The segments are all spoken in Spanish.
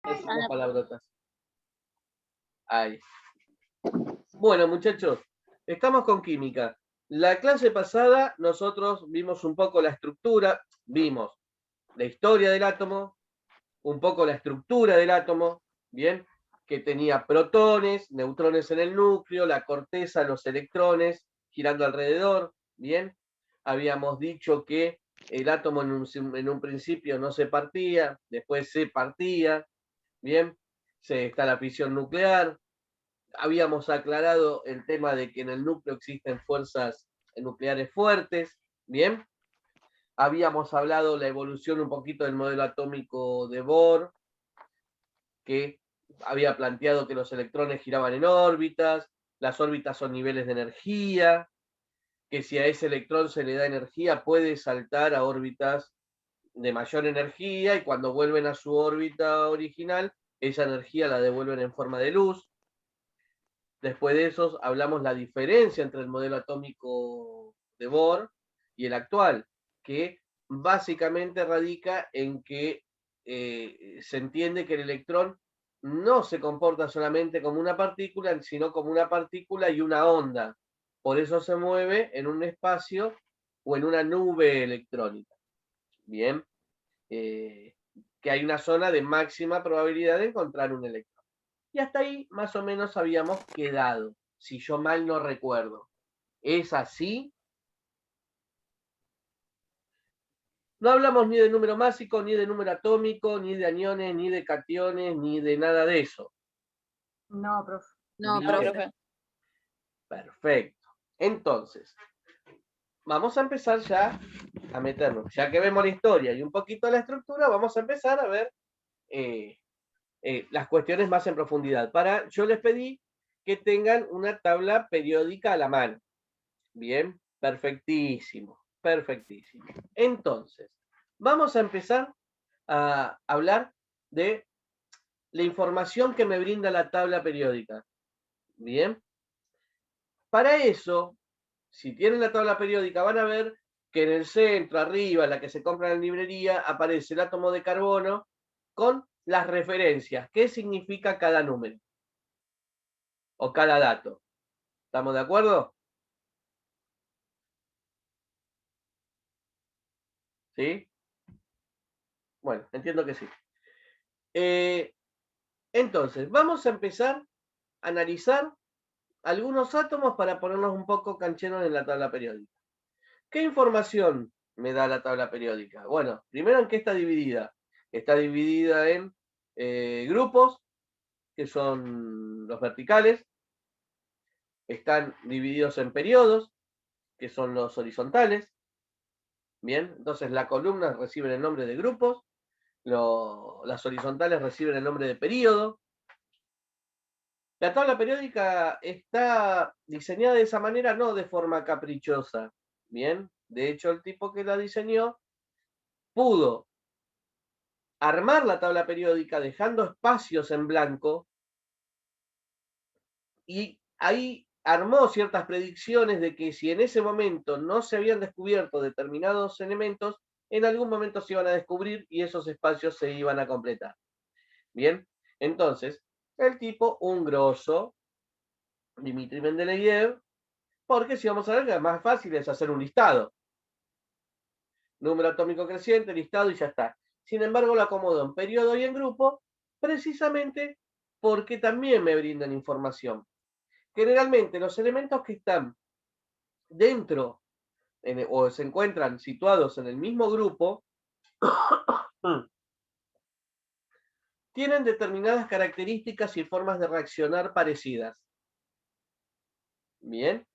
Decimos palabrotas. Ahí. Bueno, muchachos, estamos con química. La clase pasada nosotros vimos un poco la estructura, vimos la historia del átomo, un poco la estructura del átomo, ¿bien? Que tenía protones, neutrones en el núcleo, la corteza, los electrones girando alrededor, ¿bien? Habíamos dicho que el átomo en un principio no se partía, después se partía, ¿bien? Está la fisión nuclear. Habíamos aclarado el tema de que en el núcleo existen fuerzas nucleares fuertes, ¿bien? Habíamos hablado la evolución un poquito del modelo atómico de Bohr, que había planteado que los electrones giraban en órbitas, las órbitas son niveles de energía, que si a ese electrón se le da energía puede saltar a órbitas de mayor energía y cuando vuelven a su órbita original, esa energía la devuelven en forma de luz. Después de eso hablamos la diferencia entre el modelo atómico de Bohr y el actual, que básicamente radica en que se entiende que el electrón no se comporta solamente como una partícula, sino como una partícula y una onda. Por eso se mueve en un espacio o en una nube electrónica. Bien, que hay una zona de máxima probabilidad de encontrar un electrón. Y hasta ahí más o menos habíamos quedado, si yo mal no recuerdo. ¿Es así? No hablamos ni de número másico, ni de número atómico, ni de aniones, ni de cationes, ni de nada de eso. No, profe. No, Bien. profe. Perfecto. Entonces, vamos a empezar ya a meternos. Ya que vemos la historia y un poquito la estructura, vamos a empezar a ver las cuestiones más en profundidad. Yo les pedí que tengan una tabla periódica a la mano. Bien, perfectísimo, perfectísimo. Entonces, vamos a empezar a hablar de la información que me brinda la tabla periódica. Bien. Para eso, si tienen la tabla periódica, van a ver que en el centro, arriba, en la que se compra en la librería, aparece el átomo de carbono con las referencias. ¿Qué significa cada número? O cada dato. ¿Estamos de acuerdo? ¿Sí? Bueno, entiendo que sí. Entonces, vamos a empezar a analizar algunos átomos para ponernos un poco cancheros en la tabla periódica. ¿Qué información me da la tabla periódica? Bueno, primero, ¿en qué está dividida? Está dividida en grupos, que son los verticales. Están divididos en periodos, que son los horizontales. Bien, entonces las columnas reciben el nombre de grupos, las horizontales reciben el nombre de período. La tabla periódica está diseñada de esa manera, no de forma caprichosa. Bien, de hecho, el tipo que la diseñó pudo armar la tabla periódica dejando espacios en blanco y ahí armó ciertas predicciones de que si en ese momento no se habían descubierto determinados elementos, en algún momento se iban a descubrir y esos espacios se iban a completar. Bien, entonces, el tipo, un grosso, Dmitri Mendeleev, porque si vamos a ver, lo más fácil es hacer un listado. Número atómico creciente, listado y ya está. Sin embargo, lo acomodo en periodo y en grupo, precisamente porque también me brindan información. Generalmente, los elementos que están dentro o se encuentran situados en el mismo grupo, tienen determinadas características y formas de reaccionar parecidas. Bien.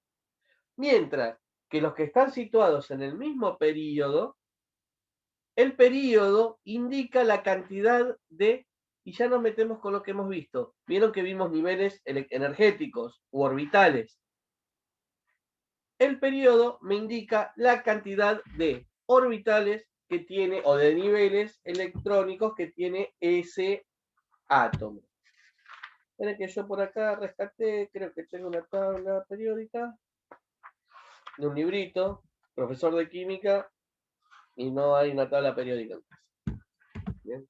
Mientras que los que están situados en el mismo período, el período indica la cantidad de, y ya nos metemos con lo que hemos visto. Vieron que vimos niveles energéticos u orbitales. El período me indica la cantidad de orbitales que tiene, o de niveles electrónicos que tiene ese átomo. Miren que yo por acá rescaté, creo que tengo una tabla periódica de un librito, profesor de química, y no hay una tabla periódica. Bien.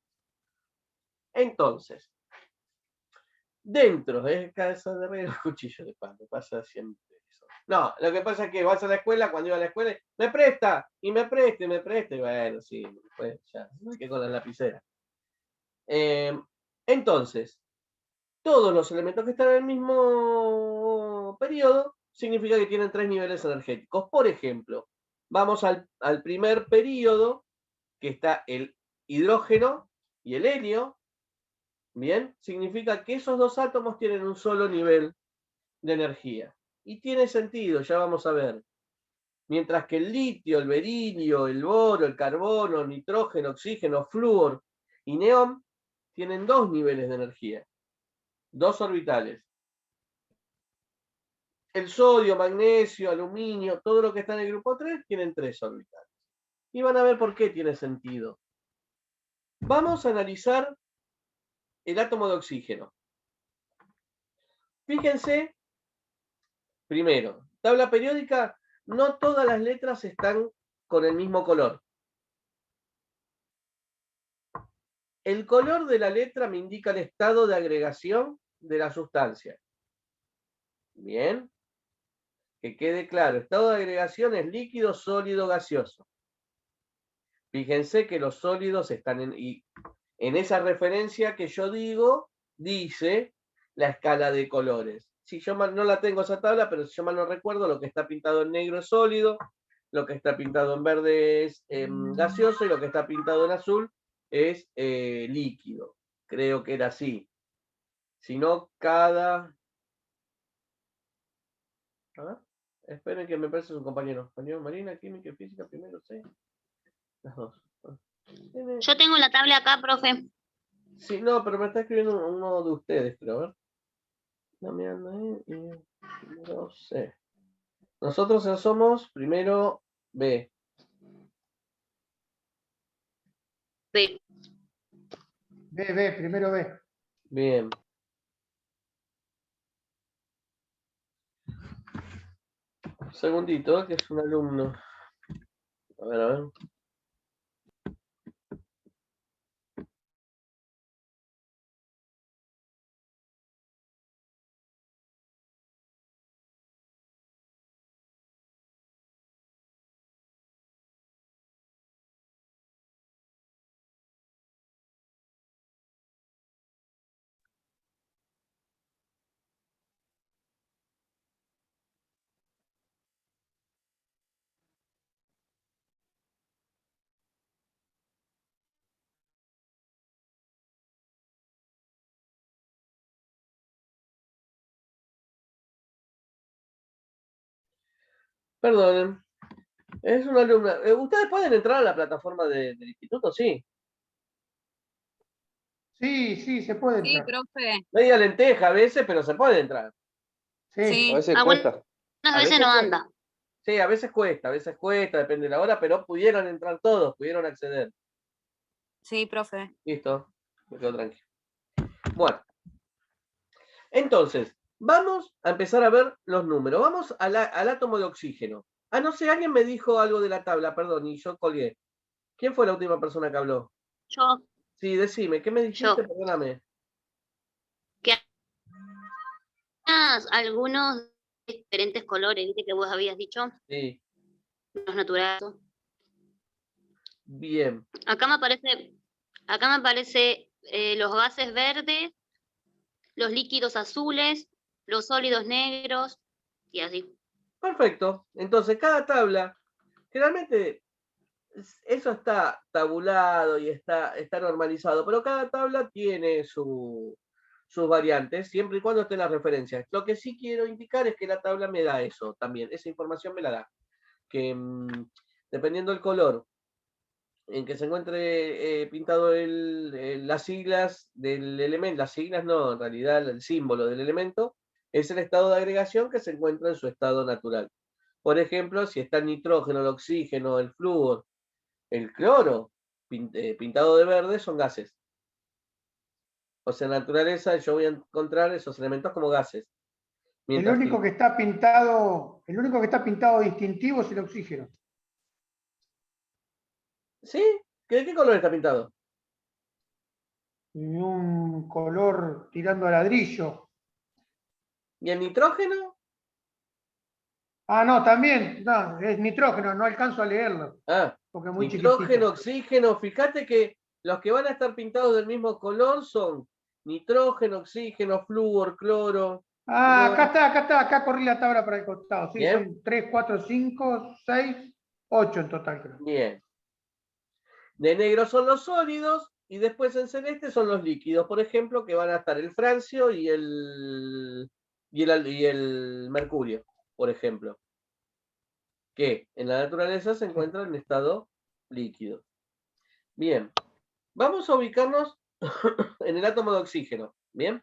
Entonces, dentro de casa de herrero, cuchillo de palo, pasa siempre eso. No, lo que pasa es que vas a la escuela, cuando iba a la escuela, me presta, y me preste, y bueno, sí, pues ya, que con la lapicera. Entonces, todos los elementos que están en el mismo periodo significa que tienen 3 niveles energéticos. Por ejemplo, vamos al primer periodo, que está el hidrógeno y el helio. Bien, significa que esos dos átomos tienen un solo nivel de energía. Y tiene sentido, ya vamos a ver. Mientras que el litio, el berilio, el boro, el carbono, el nitrógeno, oxígeno, flúor y neón tienen 2 niveles de energía, 2 orbitales. El sodio, magnesio, aluminio, todo lo que está en el grupo 3 tienen 3 orbitales. Y van a ver por qué tiene sentido. Vamos a analizar el átomo de oxígeno. Fíjense, primero, tabla periódica, no todas las letras están con el mismo color. El color de la letra me indica el estado de agregación de la sustancia. Bien. Que quede claro, estado de agregación es líquido, sólido, gaseoso. Fíjense que los sólidos están en esa referencia que yo digo, dice la escala de colores. Si yo mal, no la tengo esa tabla, pero si yo mal no recuerdo, lo que está pintado en negro es sólido, lo que está pintado en verde es gaseoso y lo que está pintado en azul es líquido. Creo que era así. Si no, cada... A ver, esperen que me parece su compañero. Español, Marina, Química y Física, primero, sí. Las dos. Yo tengo la tabla acá, profe. Sí, no, pero me está escribiendo uno de ustedes, creo, a ver. No me anda ahí. No sé. Nosotros somos primero B. B. B, primero B. Bien. Segundito, que es un alumno. A ver, a ver. Perdonen. Es un alumno. ¿Ustedes pueden entrar a la plataforma del instituto? Sí. Sí, se puede Sí, entrar. profe. Media lenteja a veces, pero se puede entrar. Sí. A veces Algunas cuesta. veces no anda. Sí, a veces cuesta, depende de la hora, pero pudieron entrar todos, pudieron acceder. Sí, profe. Listo, me quedo tranquilo. Bueno, entonces, vamos a empezar a ver los números. Vamos al átomo de oxígeno. Ah, no sé, alguien me dijo algo de la tabla, perdón, y yo colgué. ¿Quién fue la última persona que habló? Yo, Sí, decime, ¿qué me dijiste? Yo. Perdóname. que algunos diferentes colores, ¿viste que vos habías dicho? Sí, Los naturales. bien. Acá me aparece los gases verdes, los líquidos azules, los sólidos negros y así. Perfecto. Entonces, cada tabla, generalmente eso está tabulado y está normalizado, pero cada tabla tiene sus variantes, siempre y cuando estén las referencias. Lo que sí quiero indicar es que la tabla me da eso también, esa información me la da. Que dependiendo del color en que se encuentre pintado las siglas del elemento, las siglas no, en realidad el símbolo del elemento, es el estado de agregación que se encuentra en su estado natural. Por ejemplo, si está el nitrógeno, el oxígeno, el flúor, el cloro, pintado de verde, son gases. O sea, en la naturaleza yo voy a encontrar esos elementos como gases. El único que está pintado distintivo es el oxígeno. ¿Sí? ¿De qué color está pintado? Y un color tirando a ladrillo. ¿Y el nitrógeno? Ah, no, también. No, es nitrógeno, no alcanzo a leerlo. Ah, Porque es muy nitrógeno, chiquitito. oxígeno. Fíjate que los que van a estar pintados del mismo color son nitrógeno, oxígeno, flúor, cloro. Ah, brom. acá está, acá corrí la tabla para el costado. Sí, Bien. son 3, 4, 5, 6, 8 en total, creo. Bien. De negro son los sólidos y después en celeste son los líquidos. Por ejemplo, que van a estar el francio y el mercurio, por ejemplo. Que en la naturaleza se encuentran en estado líquido. Bien. Vamos a ubicarnos en el átomo de oxígeno. Bien.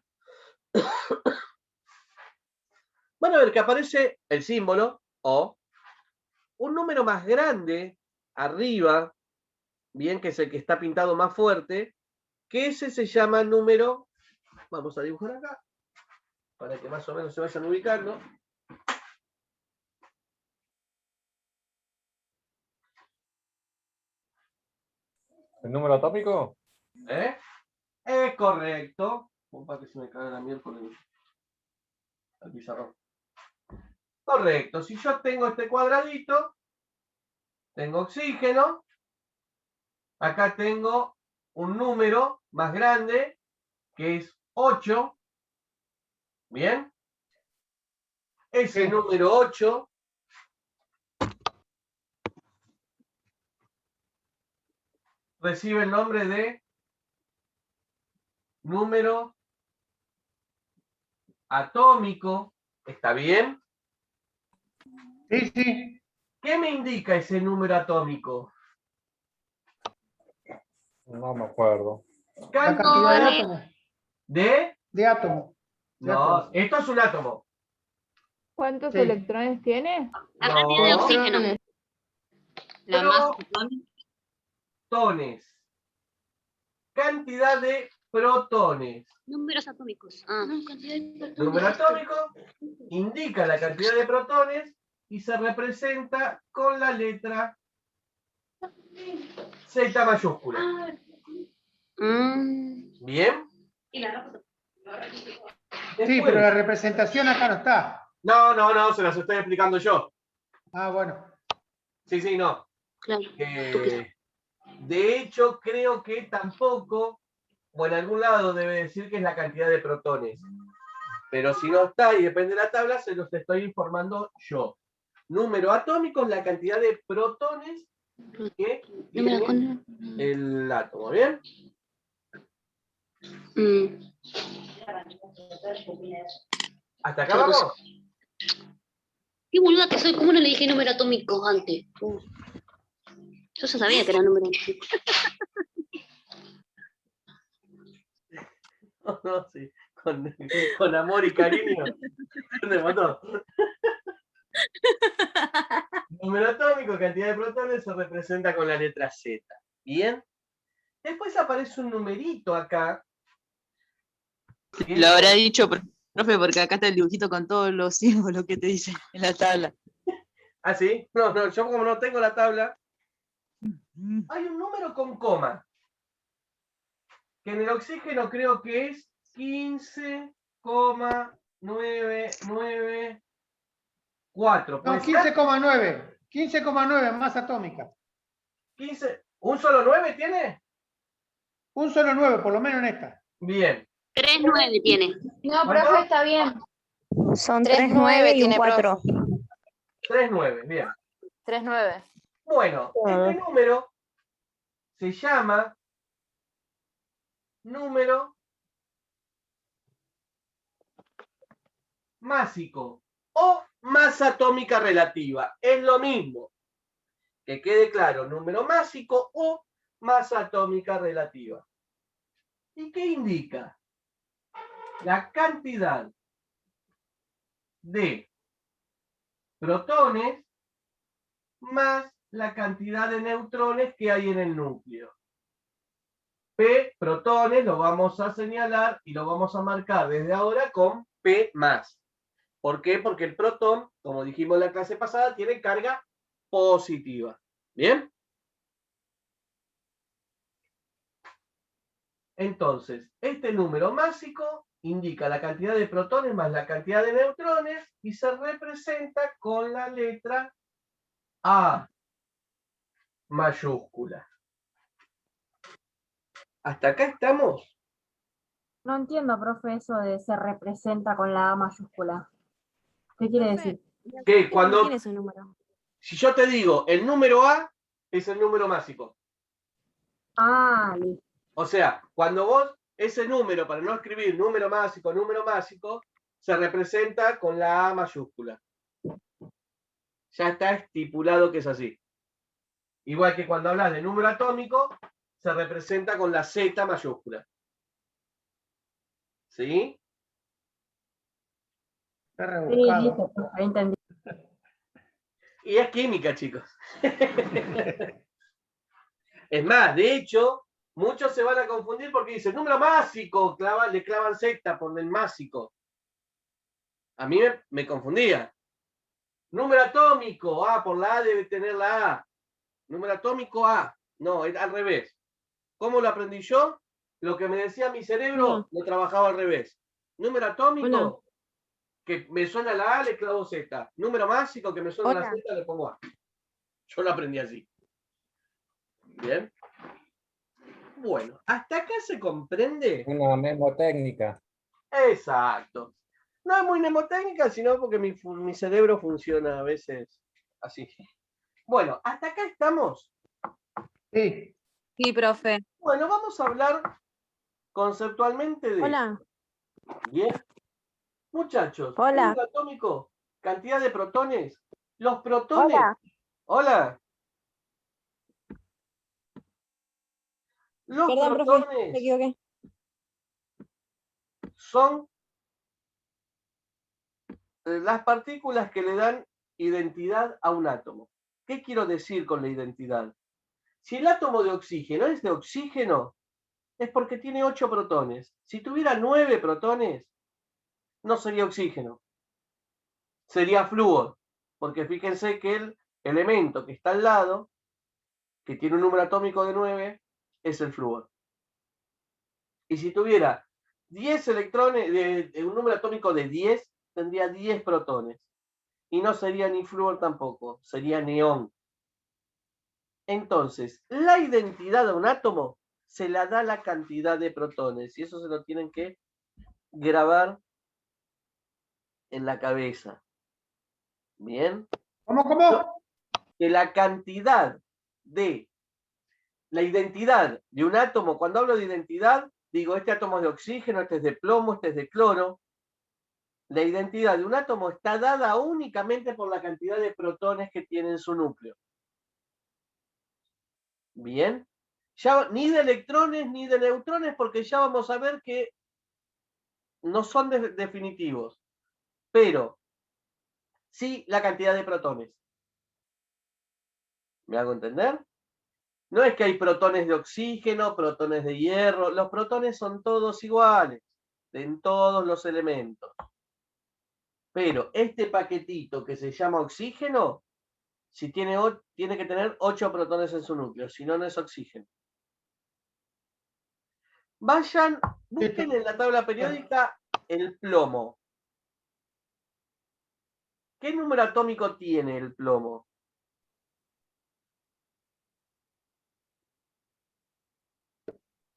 Van a ver que aparece el símbolo O, un número más grande arriba, bien, que es el que está pintado más fuerte, que ese se llama número, vamos a dibujar acá, para que más o menos se vayan ubicando. ¿El número atómico? ¿Eh? Es correcto. Para que se me caiga la miércoles al pizarrón. Correcto. Si yo tengo este cuadradito, tengo oxígeno. Acá tengo un número más grande, que es 8. ¿Bien? Ese número 8 recibe el nombre de número atómico. ¿Está bien? Sí, sí. ¿Qué me indica ese número atómico? No me acuerdo. La cantidad de Vale. átomos. ¿De? De átomos. De No, átomos. esto es un átomo. ¿Cuántos Sí. electrones tiene? La cantidad de No, oxígeno. La masa atómica. protones. Cantidad de protones. Números atómicos. Ah. Número atómico indica la cantidad de protones y se representa con la letra Z mayúscula. Mm. ¿Bien? Sí, Después- pero la representación acá no está. No, se las estoy explicando yo. Ah, bueno. Sí, no. Claro. De hecho, creo que tampoco, o en algún lado debe decir que es la cantidad de protones. Pero si no está y depende de la tabla, se los estoy informando yo. Número atómico es la cantidad de protones que tiene el átomo, ¿bien? Mm. ¿Hasta acá vamos? Qué boluda que soy, ¿cómo no le dije número atómico antes? Yo ya sabía que era número atómico. No, sí. Con amor y cariño. ¿Dónde mató? Número atómico, cantidad de protones, se representa con la letra Z. ¿Bien? Después aparece un numerito acá. que Lo habrá dicho, profe, porque acá está el dibujito con todos los símbolos que te dice en la tabla. ¿Ah, sí? No, yo como no tengo la tabla, hay un número con coma, que en el oxígeno creo que es 15,994. No, ¿Puede ser? 15,9. 15,9 masa atómica. 15. ¿Un solo 9 tiene? Un solo 9, por lo menos en esta. Bien. 3,9 tiene. No, ¿Cuánto? profe, está bien. Son 3,9 3,9 y un tiene, 4. 3,9, bien. 3,9. Bueno, este número se llama número másico o masa atómica relativa. Es lo mismo. Que quede claro, número másico o masa atómica relativa. ¿Y qué indica? La cantidad de protones más la cantidad de neutrones que hay en el núcleo. P, protones, lo vamos a señalar y lo vamos a marcar desde ahora con P+. ¿Por qué? Porque el protón, como dijimos en la clase pasada, tiene carga positiva. ¿Bien? Entonces, este número másico indica la cantidad de protones más la cantidad de neutrones y se representa con la letra A mayúscula. ¿Hasta acá estamos? No entiendo, profe, eso de se representa con la A mayúscula. ¿Qué quiere Profe, decir? la Que gente cuando- no tiene su número. Si yo te digo el número A, es el número másico. Ah, listo. O sea, cuando vos, ese número, para no escribir número másico, se representa con la A mayúscula. Ya está estipulado que es así. Igual que cuando hablas de número atómico, se representa con la Z mayúscula. ¿Sí? Está Sí, rebuscado. listo, profe, entendí. Y es química, chicos. Es más, de hecho, muchos se van a confundir porque dicen número másico, le clavan Z por el másico. A mí me confundía. Número atómico, por la A debe tener la A. Número atómico A. No, es al revés. ¿Cómo lo aprendí yo? Lo que me decía mi cerebro Hola. lo trabajaba al revés. Número atómico, Hola. que me suena la A, le clavo Z. Número másico, que me suena la Hola. Z, le pongo A. Yo lo aprendí así. ¿Bien? Bueno, hasta acá se comprende. Una mnemotécnica. Exacto. No es muy mnemotécnica, sino porque mi cerebro funciona a veces así. Bueno, hasta acá estamos. Sí, Sí, profe. Bueno, vamos a hablar conceptualmente de... Hola. Bien. Muchachos, Hola. número atómico, cantidad de protones. Los protones... Hola. Hola. Los Perdón, profe, protones me equivoqué. son las partículas que le dan identidad a un átomo. ¿Qué quiero decir con la identidad? Si el átomo de oxígeno es de oxígeno, es porque tiene 8 protones. Si tuviera 9 protones, no sería oxígeno. Sería flúor. Porque fíjense que el elemento que está al lado, que tiene un número atómico de 9, es el flúor. Y si tuviera 10 electrones, de un número atómico de 10, tendría 10 protones. Y no sería ni flúor tampoco, sería neón. Entonces, la identidad de un átomo se la da la cantidad de protones. Y eso se lo tienen que grabar en la cabeza. ¿Bien? ¿Cómo? Que la cantidad de la identidad de un átomo, cuando hablo de identidad, digo, este átomo es de oxígeno, este es de plomo, este es de cloro. La identidad de un átomo está dada únicamente por la cantidad de protones que tiene en su núcleo. Bien. Ya, ni de electrones ni de neutrones, porque ya vamos a ver que no son definitivos. Pero sí la cantidad de protones. ¿Me hago entender? No es que hay protones de oxígeno, protones de hierro. Los protones son todos iguales en todos los elementos. Pero este paquetito que se llama oxígeno, si tiene que tener 8 protones en su núcleo, si no, no es oxígeno. Vayan, busquen en la tabla periódica el plomo. ¿Qué número atómico tiene el plomo?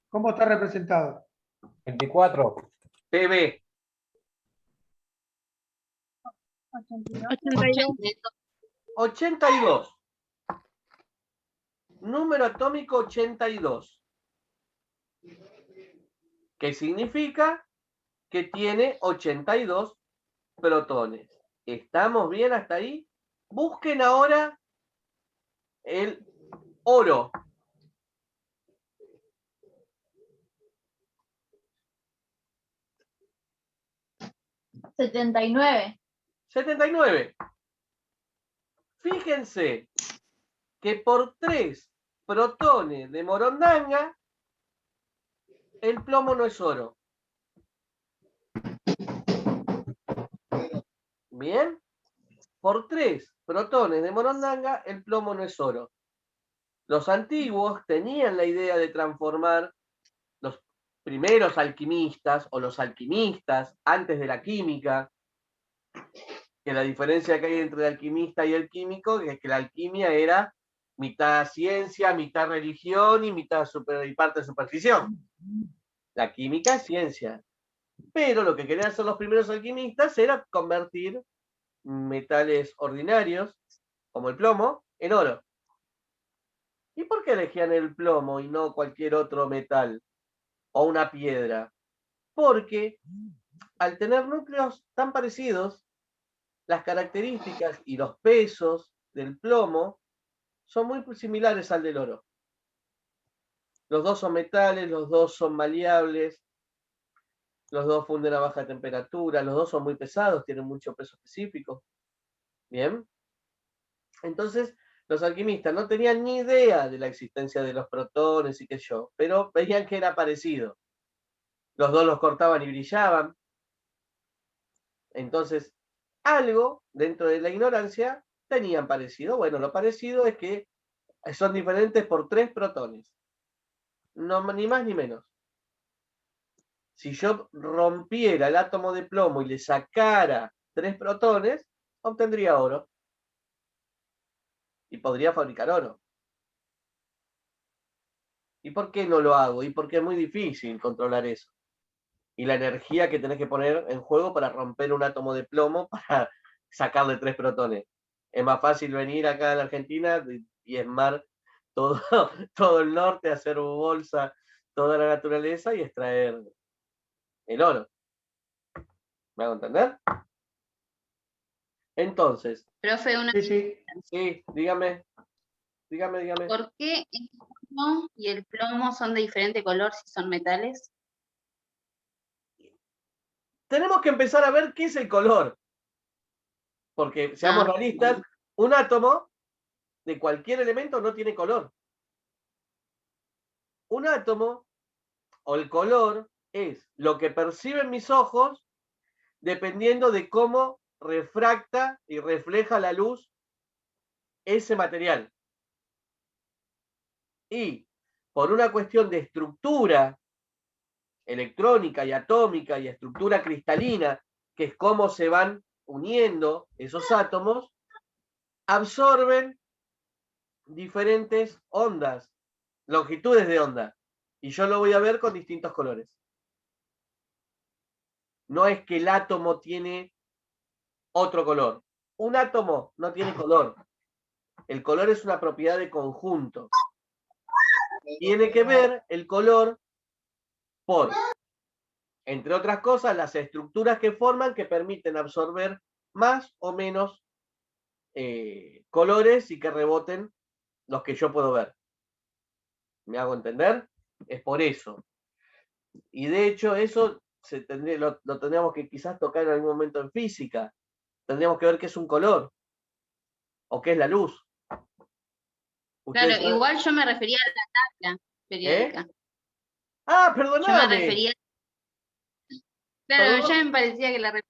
¿Cómo está representado? 24. PB. 82. Número atómico 82. ¿Qué significa? Que tiene 82 protones. ¿Estamos bien hasta ahí? Busquen ahora el oro. $79. 79. Fíjense que por 3 protones de morondanga, el plomo no es oro. ¿Bien? Por 3 protones de morondanga, el plomo no es oro. Los antiguos tenían la idea de transformar primeros alquimistas o los alquimistas antes de la química, que la diferencia que hay entre el alquimista y el químico es que la alquimia era mitad ciencia, mitad religión y y parte de superstición. La química es ciencia. Pero lo que querían hacer los primeros alquimistas era convertir metales ordinarios, como el plomo, en oro. ¿Y por qué elegían el plomo y no cualquier otro metal o una piedra? Porque al tener núcleos tan parecidos, las características y los pesos del plomo son muy similares al del oro. Los dos son metales, los dos son maleables, los dos funden a baja temperatura, los dos son muy pesados, tienen mucho peso específico. Bien. Entonces, los alquimistas no tenían ni idea de la existencia de los protones y qué sé yo, pero veían que era parecido. Los dos los cortaban y brillaban. Entonces, algo dentro de la ignorancia tenían parecido. Bueno, lo parecido es que son diferentes por 3 protones. No, ni más ni menos. Si yo rompiera el átomo de plomo y le sacara 3 protones, obtendría oro. Y podría fabricar oro. ¿Y por qué no lo hago? Y porque es muy difícil controlar eso. Y la energía que tenés que poner en juego para romper un átomo de plomo para sacarle 3 protones. Es más fácil venir acá a la Argentina y esmar todo, todo el norte, hacer bolsa, toda la naturaleza y extraer el oro. ¿Me hago entender? Entonces, Profe, una... Sí, sí. sí, dígame. Dígame. ¿Por qué el oro y el plomo son de diferente color si son metales? Tenemos que empezar a ver qué es el color. Porque, seamos realistas, un átomo de cualquier elemento no tiene color. Un átomo, o el color, es lo que perciben mis ojos dependiendo de cómo refracta y refleja la luz ese material. Y por una cuestión de estructura electrónica y atómica y estructura cristalina, que es cómo se van uniendo esos átomos, absorben diferentes ondas, longitudes de onda. Y yo lo voy a ver con distintos colores. No es que el átomo tiene otro color. Un átomo no tiene color. El color es una propiedad de conjunto. Tiene que ver el color por, entre otras cosas, las estructuras que forman que permiten absorber más o menos colores y que reboten los que yo puedo ver. ¿Me hago entender? Es por eso. Y de hecho eso lo tendríamos que quizás tocar en algún momento en física. Tendríamos que ver qué es un color o qué es la luz. Claro, igual yo me refería a la tabla periódica. Ah, Yo me perdóname. refería... Claro, Perdón. ya me parecía que la...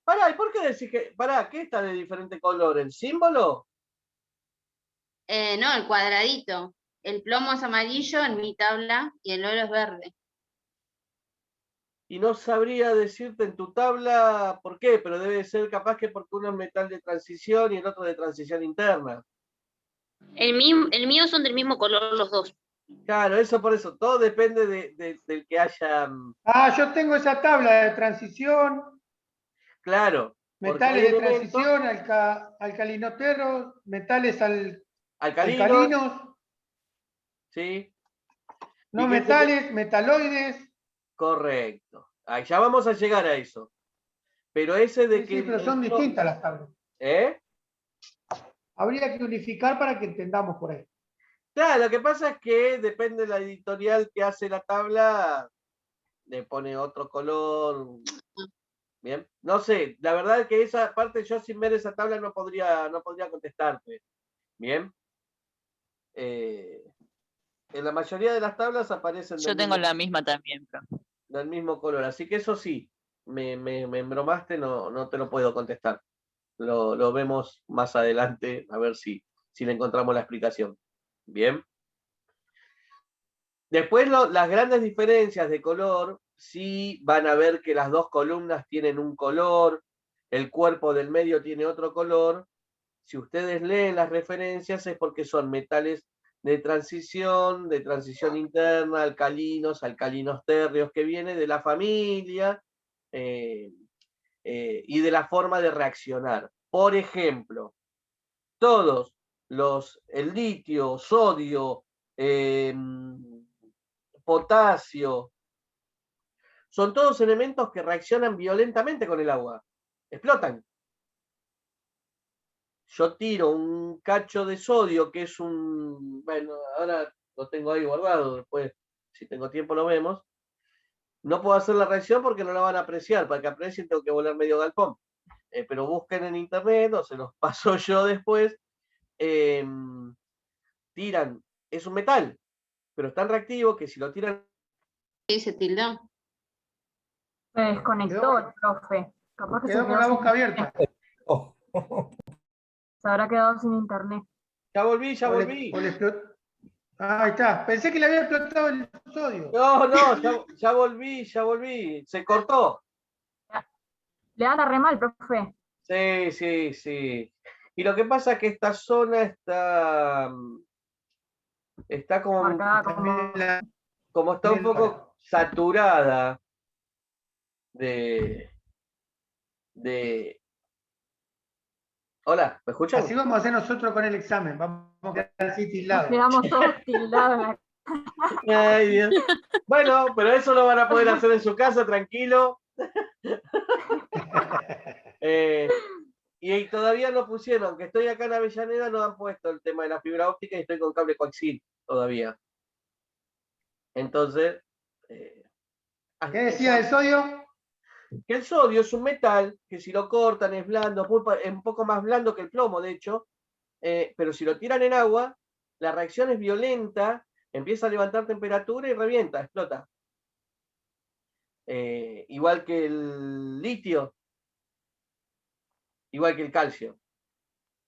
Pará, ¿y por qué decís que... Pará, ¿qué está de diferente color? ¿El símbolo? no, el cuadradito. El plomo es amarillo en mi tabla y el oro es verde. Y no sabría decirte en tu tabla por qué, pero debe ser capaz que porque uno es metal de transición y el otro de transición interna. El mío son del mismo color los dos. Claro, eso por eso. Todo depende del que haya... Ah, yo tengo esa tabla de transición, Claro. metales de transición, alcalinoteros, metales alcalinos, ¿Sí? no metales, metaloides. Correcto. Ahí ya vamos a llegar a eso. Pero ese de Sí, que... sí, pero son distintas las tablas. ¿Eh? Habría que unificar para que entendamos por ahí. Claro, lo que pasa es que depende de la editorial que hace la tabla, le pone otro color. Bien, no sé, la verdad es que esa parte yo sin ver esa tabla no podría contestarte. Bien. En la mayoría de las tablas aparecen Yo tengo la misma también, profe. del mismo color, así que eso sí, me embromaste, no te lo puedo contestar. Lo vemos más adelante, a ver si le encontramos la explicación. Bien. Después las grandes diferencias de color, sí van a ver que las dos columnas tienen un color, el cuerpo del medio tiene otro color. Si ustedes leen las referencias es porque son metales de transición interna, alcalinos térreos, que viene de la familia y de la forma de reaccionar. Por ejemplo, todos el litio, sodio, potasio, son todos elementos que reaccionan violentamente con el agua, explotan. Yo tiro un cacho de sodio, que es bueno, ahora lo tengo ahí guardado, después, si tengo tiempo lo vemos. No puedo hacer la reacción porque no la van a apreciar, para que aprecien tengo que volar medio galpón. Pero busquen en internet, o se los paso yo después, tiran, es un metal, pero es tan reactivo que si lo tiran... ¿Qué dice Tilda? Se desconectó el profe. Capaz que se Quedó con la boca abierta. Oh. se habrá quedado sin internet. Ya volví, ya O le- volví. o le explotó. Ah, ahí está. Pensé que le había explotado el sodio. No, ya volví. Se cortó. Le anda re mal, profe. Sí. Y lo que pasa es que esta zona está como, Marcada También como... la- como está un poco saturada de... Hola, ¿me escuchan? Así vamos a hacer nosotros con el examen. Vamos a quedar así Nos tildados. quedamos todos tildados en la... Ay, Dios. Bueno, pero eso lo van a poder hacer en su casa, tranquilo. Y todavía no pusieron, aunque estoy acá en Avellaneda, no han puesto el tema de la fibra óptica y estoy con cable coaxil todavía. Entonces, ¿Qué decía del sodio? que el sodio es un metal que si lo cortan es blando, es un poco más blando que el plomo, de hecho, pero si lo tiran en agua, la reacción es violenta, empieza a levantar temperatura y revienta, explota. Igual que el litio, igual que el calcio.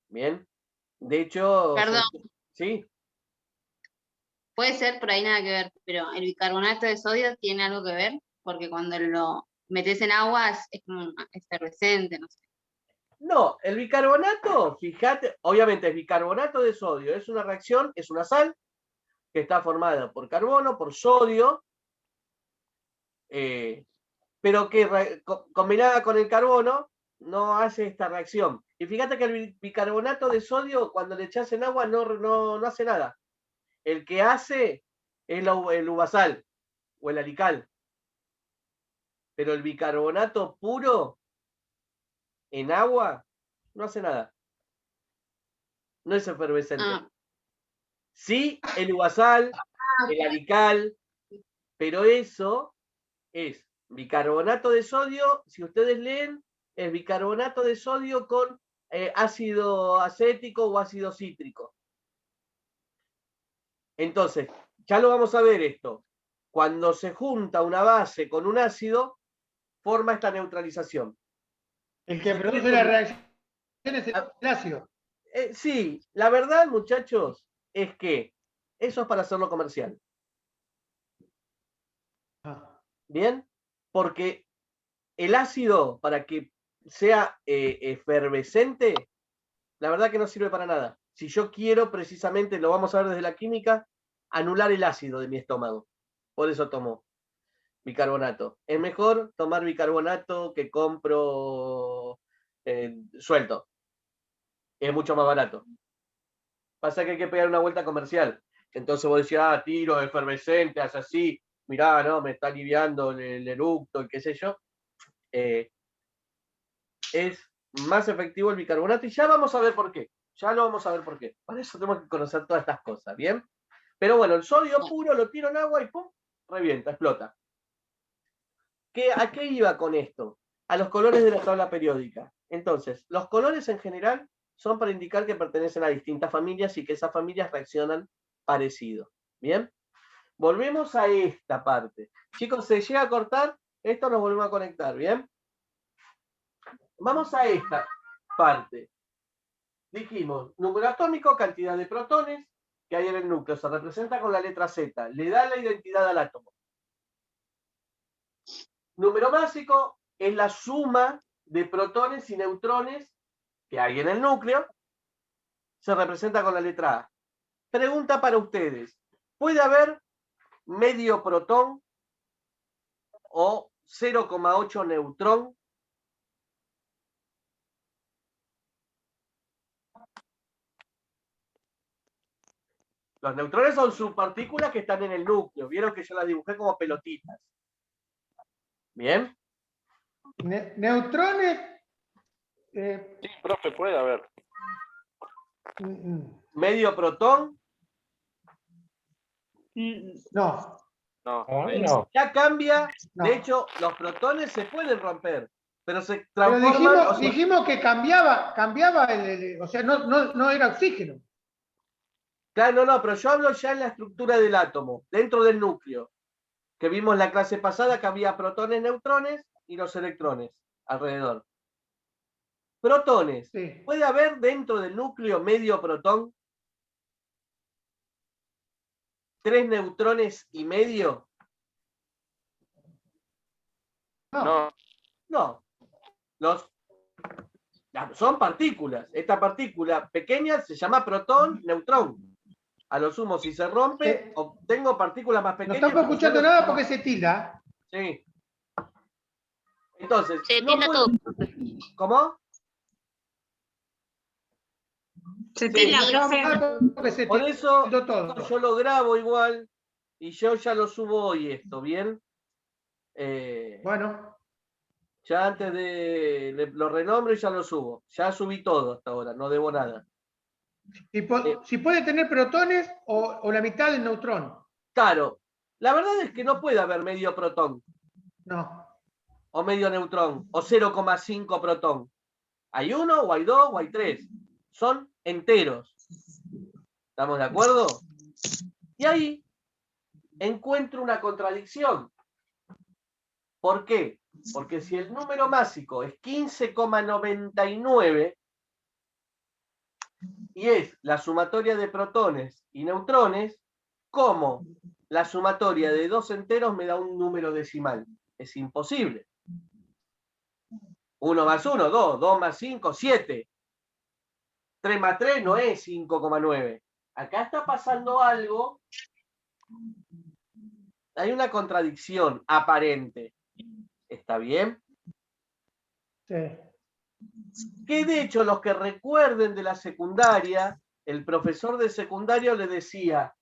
Bien. De hecho, Perdón. ¿sí? Puede ser por ahí nada que ver, pero el bicarbonato de sodio tiene algo que ver, porque cuando lo metes en agua es como efervescente, no sé. No, el bicarbonato, fíjate, obviamente es bicarbonato de sodio, es una reacción, es una sal que está formada por carbono, por sodio, pero que combinada con el carbono no hace esta reacción. Y fíjate que el bicarbonato de sodio, cuando le echas en agua, no hace nada. El que hace es el uvasal o el alical. Pero el bicarbonato puro en agua no hace nada. No es efervescente. Ah, Sí, el uvasal, el alical, pero eso es bicarbonato de sodio. Si ustedes leen, es bicarbonato de sodio con ácido acético o ácido cítrico. Entonces, ya lo vamos a ver esto. Cuando se junta una base con un ácido, forma esta neutralización. El que produce la reacción es el ácido. Sí, la verdad, muchachos, es que eso es para hacerlo comercial. Ah. ¿Bien? Porque el ácido, para que sea efervescente, la verdad que no sirve para nada. Si yo quiero precisamente, lo vamos a ver desde la química, anular el ácido de mi estómago. Por eso tomo bicarbonato. Es mejor tomar bicarbonato que compro suelto. Es mucho más barato. Pasa que hay que pegar una vuelta comercial. Entonces vos decís, tiro efervescente, hace así, mirá, no, me está aliviando el eructo y qué sé yo. Es más efectivo el bicarbonato y ya vamos a ver por qué. Ya lo vamos a ver por qué. Para eso tenemos que conocer todas estas cosas, ¿bien? Pero bueno, el sodio puro lo tiro en agua y ¡pum! Revienta, explota. ¿A qué iba con esto? A los colores de la tabla periódica. Entonces, los colores en general son para indicar que pertenecen a distintas familias y que esas familias reaccionan parecido. ¿Bien? Volvemos a esta parte. Chicos, se llega a cortar, esto nos volvemos a conectar, ¿bien? Vamos a esta parte. Dijimos, número atómico, cantidad de protones, que que hay en el núcleo se representa con la letra Z, le da la identidad al átomo. Número másico es la suma de protones y neutrones que hay en el núcleo, se representa con la letra A. Pregunta para ustedes, ¿puede haber medio protón o 0,8 neutrón? Los neutrones son subpartículas que están en el núcleo. Vieron que yo las dibujé como pelotitas. ¿Bien? Neutrones. Sí, profe, puede haber. Medio protón. No, No. No. Ya cambia. no. De hecho, los protones se pueden romper, pero se Pero transforman. dijimos que cambiaba o sea, no era oxígeno. Claro, no, pero yo hablo ya en la estructura del átomo, dentro del núcleo. Que vimos la clase pasada que había protones, neutrones y los electrones alrededor. Protones. Sí. ¿Puede haber dentro del núcleo medio protón? 3 neutrones y medio. No. No. Son partículas. Esta partícula pequeña se llama protón, neutrón. A lo sumo, si se rompe, obtengo partículas más No pequeñas. estamos escuchando nada porque se tilda. Sí. Entonces, Se no tilda puedo- todo. ¿Cómo? Se Sí. tilda, Sí. profe. Porque se Por eso tildó todo. yo lo grabo igual y yo ya lo subo hoy esto, ¿bien? Bueno, Ya antes lo renombro y ya lo subo. Ya subí todo hasta ahora, no debo nada. si puede tener protones o la mitad del neutrón. Claro, la verdad es que no puede haber medio protón No. o medio neutrón o 0,5 protón. Hay uno o hay dos o hay tres. Son enteros. ¿Estamos de acuerdo? Y ahí encuentro una contradicción. ¿Por qué? Porque si el número másico es 15,99 y es la sumatoria de protones y neutrones, ¿cómo la sumatoria de dos enteros me da un número decimal? Es imposible. 1 más 1, 2, 2 más 5, 7. 3 más 3 no es 5,9. Acá está pasando algo. Hay una contradicción aparente. ¿Está bien? Sí. Que de hecho los que recuerden de la secundaria, el profesor de secundario le decía,